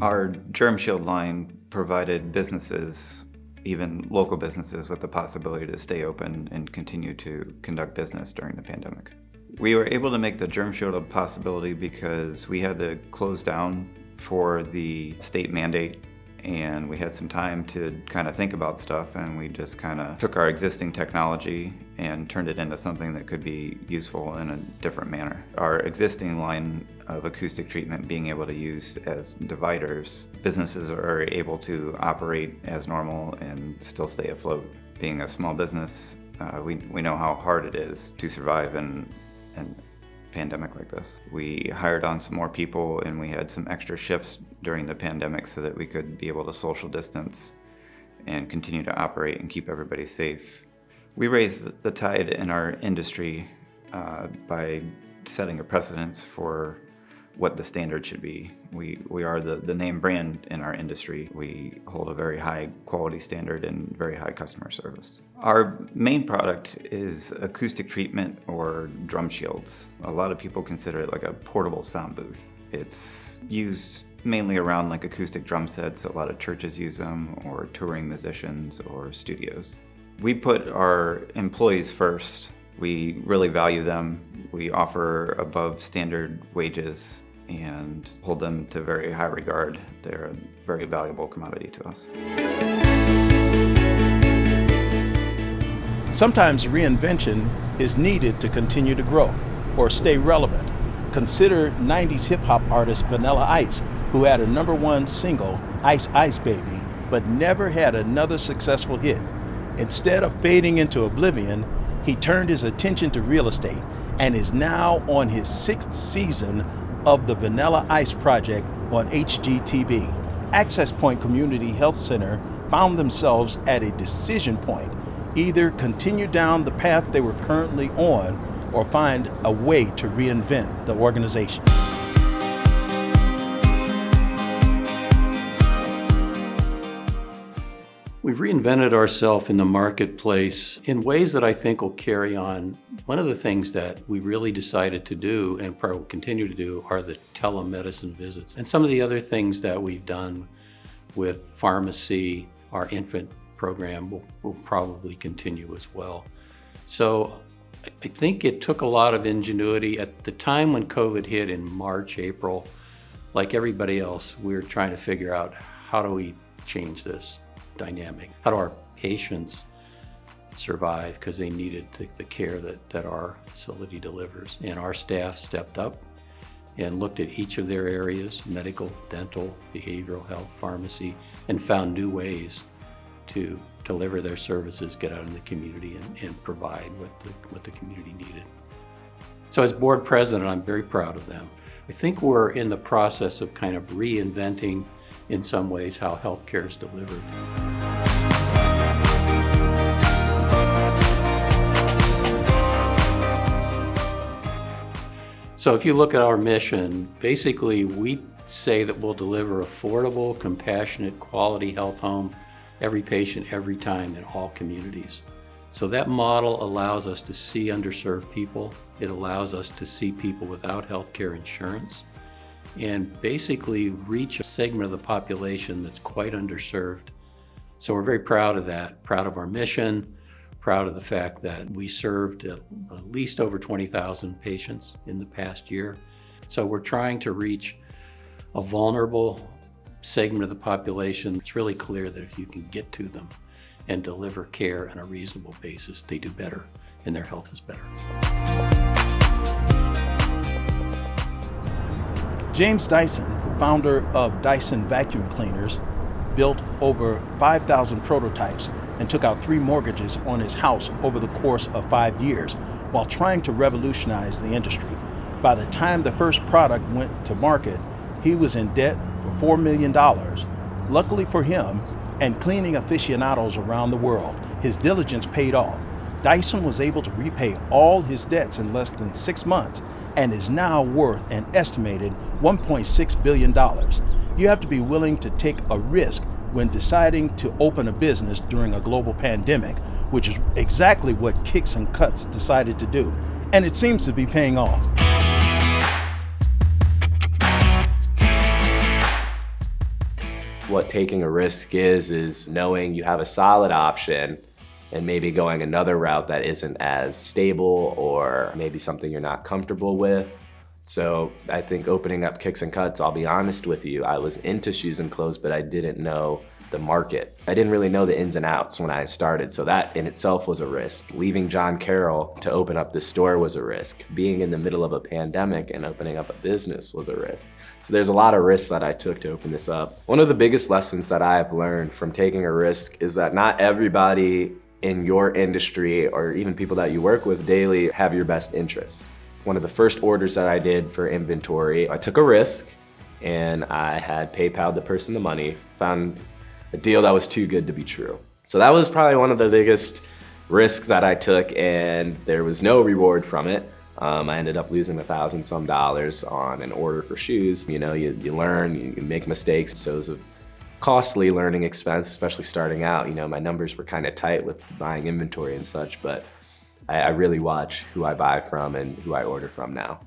Our Germ Shield line provided businesses, even local businesses, with the possibility to stay open and continue to conduct business during the pandemic. We were able to make the Germ Shield a possibility because we had to close down for the state mandate, and we had some time to kind of think about stuff, and we just kind of took our existing technology and turned it into something that could be useful in a different manner. Our existing line of acoustic treatment being able to use as dividers, businesses are able to operate as normal and still stay afloat. Being a small business, we know how hard it is to survive in pandemic like this. We hired on some more people, and we had some extra shifts during the pandemic so that we could be able to social distance and continue to operate and keep everybody safe. We raised the tide in our industry by setting a precedence for what the standard should be. We are the name brand in our industry. We hold a very high quality standard and very high customer service. Our main product is acoustic treatment or drum shields. A lot of people consider it like a portable sound booth. It's used mainly around like acoustic drum sets. A lot of churches use them, or touring musicians or studios. We put our employees first. We really value them. We offer above standard wages and hold them to very high regard. They're a very valuable commodity to us. Sometimes reinvention is needed to continue to grow or stay relevant. Consider 90s hip-hop artist Vanilla Ice, who had a #1 single, Ice Ice Baby, but never had another successful hit. Instead of fading into oblivion, he turned his attention to real estate and is now on his 6th season of the Vanilla Ice Project on HGTV. AxessPointe Community Health Center found themselves at a decision point: either continue down the path they were currently on or find a way to reinvent the organization. We've reinvented ourselves in the marketplace in ways that I think will carry on. One of the things that we really decided to do, and probably will continue to do, are the telemedicine visits. And some of the other things that we've done with pharmacy, our infant program will probably continue as well. So I think it took a lot of ingenuity. At the time when COVID hit in March, April, like everybody else, we were trying to figure out, how do we change this dynamic? How do our patients survive? Because they needed the care that our facility delivers. And our staff stepped up and looked at each of their areas, medical, dental, behavioral health, pharmacy, and found new ways to deliver their services, get out in the community, and provide what the community needed. So as board president, I'm very proud of them. I think we're in the process of kind of reinventing, in some ways, how healthcare is delivered. So if you look at our mission, basically we say that we'll deliver affordable, compassionate, quality health home, every patient, every time, in all communities. So that model allows us to see underserved people. It allows us to see people without healthcare insurance and basically reach a segment of the population that's quite underserved. So we're very proud of that, proud of our mission, proud of the fact that we served at least over 20,000 patients in the past year. So we're trying to reach a vulnerable segment of the population. It's really clear that if you can get to them and deliver care on a reasonable basis, they do better and their health is better. James Dyson, founder of Dyson Vacuum Cleaners, built over 5,000 prototypes and took out 3 mortgages on his house over the course of 5 years while trying to revolutionize the industry. By the time the first product went to market, he was in debt for $4 million. Luckily for him and cleaning aficionados around the world, his diligence paid off. Dyson was able to repay all his debts in less than 6 months and is now worth an estimated $1.6 billion. You have to be willing to take a risk when deciding to open a business during a global pandemic, which is exactly what Kicks and Cuts decided to do. And it seems to be paying off. What taking a risk is knowing you have a solid option and maybe going another route that isn't as stable or maybe something you're not comfortable with. So I think opening up Kicks and Cuts, I'll be honest with you, I was into shoes and clothes, but I didn't know the market. I didn't really know the ins and outs when I started, so that in itself was a risk. Leaving John Carroll to open up this store was a risk. Being in the middle of a pandemic and opening up a business was a risk. So there's a lot of risks that I took to open this up. One of the biggest lessons that I've learned from taking a risk is that not everybody in your industry or even people that you work with daily have your best interests. One of the first orders that I did for inventory, I took a risk and I had PayPal'd the person the money, found a deal that was too good to be true. So that was probably one of the biggest risks that I took, and there was no reward from it. I ended up losing $1,000 some on an order for shoes. You know, you learn, you make mistakes, so it was a costly learning expense, especially starting out. You know, my numbers were kind of tight with buying inventory and such, but I really watch who I buy from and who I order from now.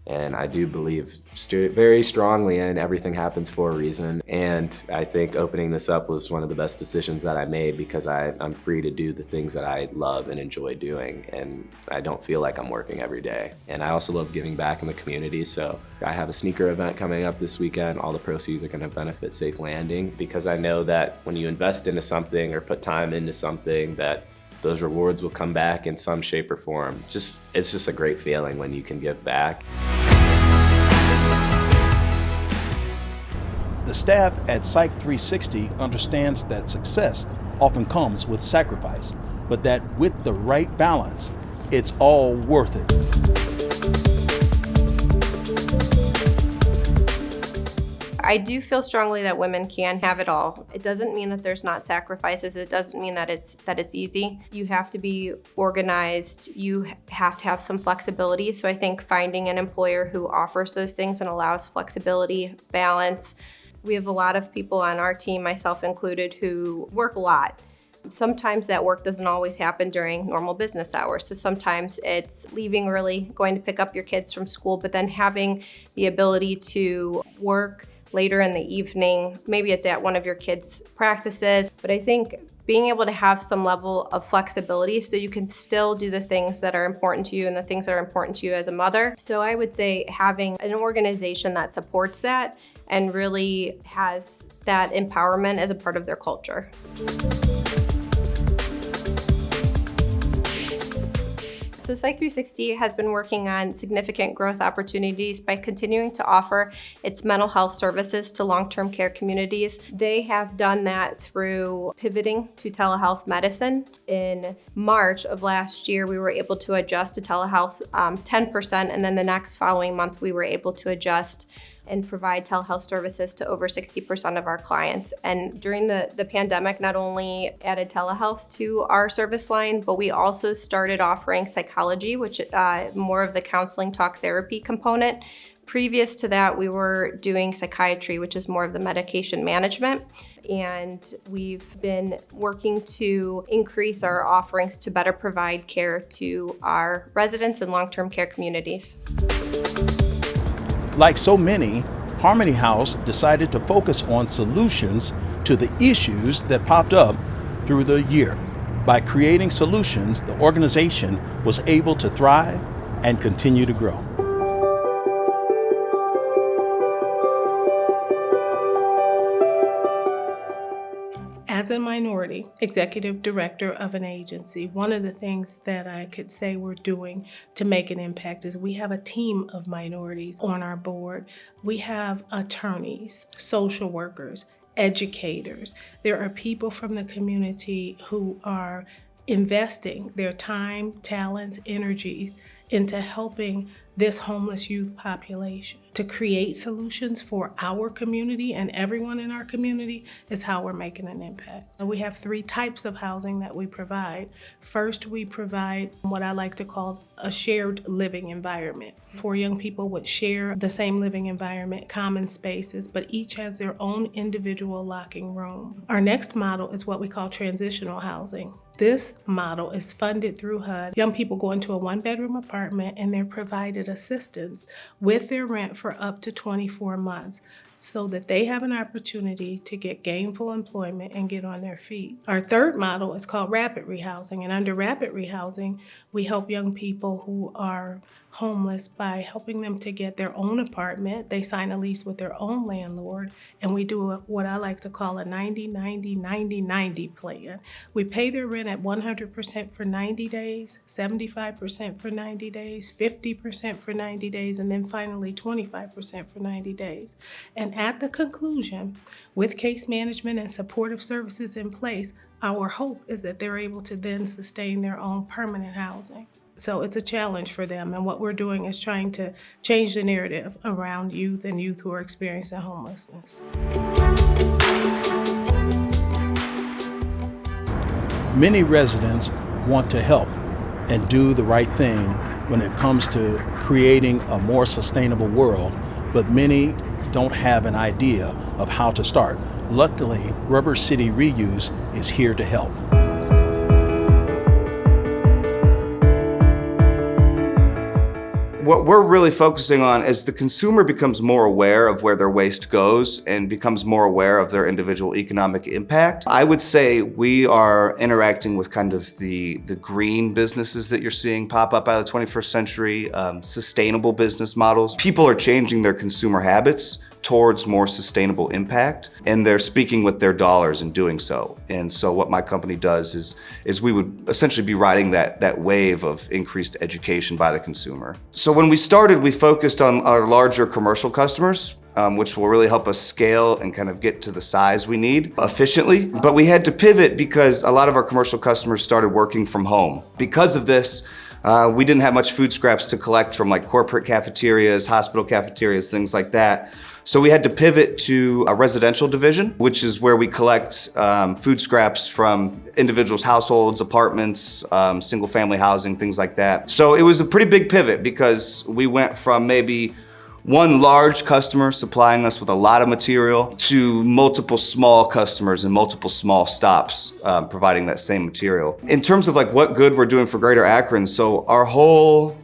And I do believe very strongly in everything happens for a reason. And I think opening this up was one of the best decisions that I made because I'm free to do the things that I love and enjoy doing. And I don't feel like I'm working every day. And I also love giving back in the community. So I have a sneaker event coming up this weekend. All the proceeds are gonna benefit Safe Landing because I know that when you invest into something or put time into something that those rewards will come back in some shape or form. It's just a great feeling when you can give back. The staff at Psych 360 understands that success often comes with sacrifice, but that with the right balance, it's all worth it. I do feel strongly that women can have it all. It doesn't mean that there's not sacrifices. It doesn't mean that it's easy. You have to be organized. You have to have some flexibility. So I think finding an employer who offers those things and allows flexibility, balance. We have a lot of people on our team, myself included, who work a lot. Sometimes that work doesn't always happen during normal business hours. So sometimes it's leaving early, going to pick up your kids from school, but then having the ability to work later in the evening. Maybe it's at one of your kids' practices. But I think being able to have some level of flexibility so you can still do the things that are important to you and the things that are important to you as a mother. So I would say having an organization that supports that and really has that empowerment as a part of their culture. So Psych 360 has been working on significant growth opportunities by continuing to offer its mental health services to long-term care communities. They have done that through pivoting to telehealth medicine. In March of last year, we were able to adjust to telehealth 10%, and then the next following month, we were able to adjust and provide telehealth services to over 60% of our clients. And during the pandemic, not only added telehealth to our service line, but we also started offering psychology, which more of the counseling talk therapy component. Previous to that, we were doing psychiatry, which is more of the medication management. And we've been working to increase our offerings to better provide care to our residents and long-term care communities. Like so many, Harmony House decided to focus on solutions to the issues that popped up through the year. By creating solutions, the organization was able to thrive and continue to grow. As a minority executive director of an agency, one of the things that I could say we're doing to make an impact is we have a team of minorities on our board. We have attorneys, social workers, educators. There are people from the community who are investing their time, talents, energies into helping this homeless youth population. To create solutions for our community and everyone in our community is how we're making an impact. We have 3 types of housing that we provide. First, we provide what I like to call a shared living environment. 4 young people would share the same living environment, common spaces, but each has their own individual locking room. Our next model is what we call transitional housing. This model is funded through HUD. Young people go into a 1-bedroom apartment and they're provided assistance with their rent for up to 24 months so that they have an opportunity to get gainful employment and get on their feet. Our third model is called rapid rehousing, and under rapid rehousing, we help young people who are homeless by helping them to get their own apartment. They sign a lease with their own landlord, and we do what I like to call a 90-90-90-90 plan. We pay their rent at 100% for 90 days, 75% for 90 days, 50% for 90 days, and then finally 25% for 90 days. And at the conclusion, with case management and supportive services in place, our hope is that they're able to then sustain their own permanent housing. So it's a challenge for them, and what we're doing is trying to change the narrative around youth and youth who are experiencing homelessness. Many residents want to help and do the right thing when it comes to creating a more sustainable world, but many don't have an idea of how to start. Luckily, Rubber City Reuse is here to help. What we're really focusing on is the consumer becomes more aware of where their waste goes and becomes more aware of their individual economic impact. I would say we are interacting with kind of the green businesses that you're seeing pop up out of the 21st century, sustainable business models. People are changing their consumer habits towards more sustainable impact, and they're speaking with their dollars in doing so. And so what my company does is we would essentially be riding that wave of increased education by the consumer. So when we started, we focused on our larger commercial customers, which will really help us scale and kind of get to the size we need efficiently. But we had to pivot because a lot of our commercial customers started working from home. Because of this, we didn't have much food scraps to collect from like corporate cafeterias, hospital cafeterias, things like that. So we had to pivot to a residential division, which is where we collect food scraps from individuals' households, apartments, single family housing, things like that. So it was a pretty big pivot because we went from maybe one large customer supplying us with a lot of material to multiple small customers and multiple small stops providing that same material. In terms of like what good we're doing for Greater Akron, so our whole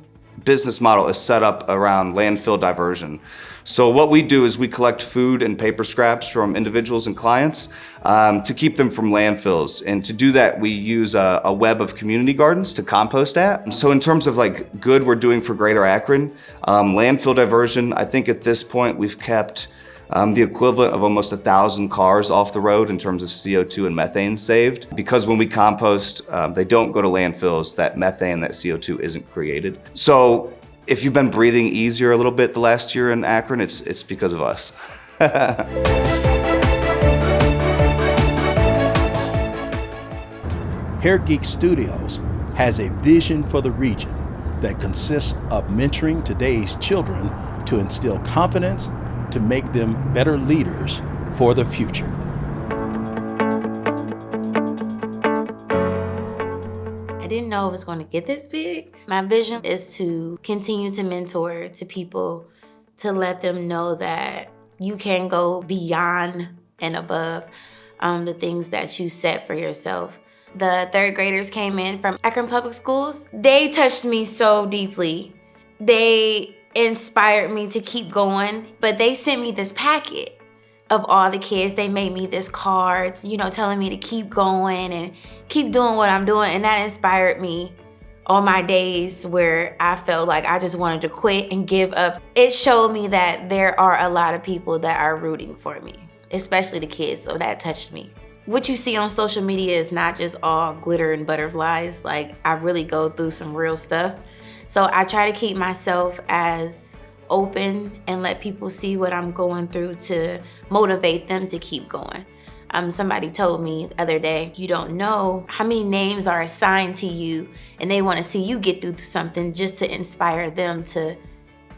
business model is set up around landfill diversion. So what we do is we collect food and paper scraps from individuals and clients to keep them from landfills. And to do that, we use a web of community gardens to compost at. So in terms of like good we're doing for Greater Akron, landfill diversion, I think at this point we've kept the equivalent of almost 1,000 cars off the road in terms of CO2 and methane saved. Because when we compost, they don't go to landfills, that methane, that CO2 isn't created. So if you've been breathing easier a little bit the last year in Akron, it's because of us. Hair Geek Studios has a vision for the region that consists of mentoring today's children to instill confidence, to make them better leaders for the future. I didn't know it was going to get this big. My vision is to continue to mentor to people, to let them know that you can go beyond and above the things that you set for yourself. The third graders came in from Akron Public Schools. They touched me so deeply. They inspired me to keep going, but they sent me this packet of all the kids. They made me this cards, telling me to keep going and keep doing what I'm doing. And that inspired me on my days where I felt like I just wanted to quit and give up. It showed me that there are a lot of people that are rooting for me, especially the kids, so that touched me. What you see on social media is not just all glitter and butterflies. Like, I really go through some real stuff. So I try to keep myself as open and let people see what I'm going through to motivate them to keep going. Somebody told me the other day, you don't know how many names are assigned to you, and they want to see you get through something just to inspire them to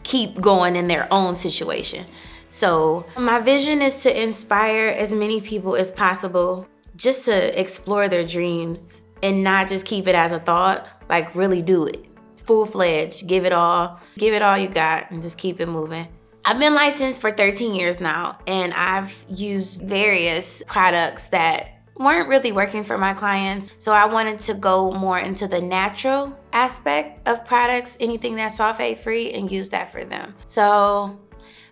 keep going in their own situation. So my vision is to inspire as many people as possible just to explore their dreams and not just keep it as a thought, like really do it. Full-fledged, give it all you got and just keep it moving. I've been licensed for 13 years now, and I've used various products that weren't really working for my clients. So I wanted to go more into the natural aspect of products, anything that's sulfate-free, and use that for them. So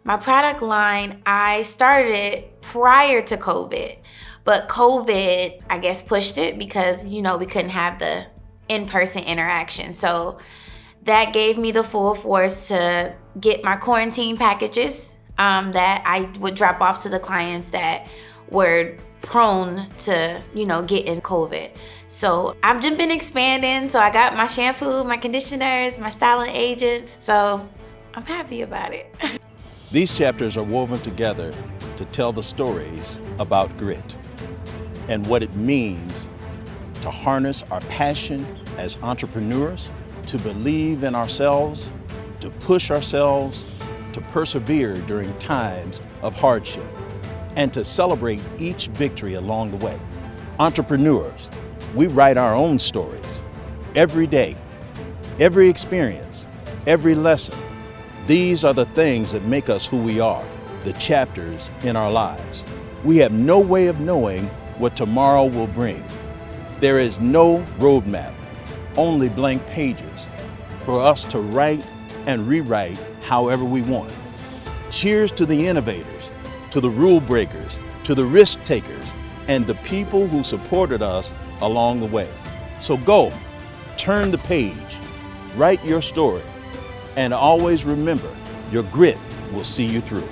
my product line, I started it prior to COVID, but COVID, I guess, pushed it because, we couldn't have the in-person interaction. So that gave me the full force to get my quarantine packages that I would drop off to the clients that were prone to, getting COVID. So I've just been expanding. So I got my shampoo, my conditioners, my styling agents. So I'm happy about it. These chapters are woven together to tell the stories about grit and what it means to harness our passion as entrepreneurs, to believe in ourselves, to push ourselves, to persevere during times of hardship, and to celebrate each victory along the way. Entrepreneurs, we write our own stories every day, every experience, every lesson. These are the things that make us who we are, the chapters in our lives. We have no way of knowing what tomorrow will bring. There is no roadmap, only blank pages for us to write and rewrite however we want. Cheers to the innovators, to the rule breakers, to the risk takers, and the people who supported us along the way. So go, turn the page, write your story, and always remember, your grit will see you through.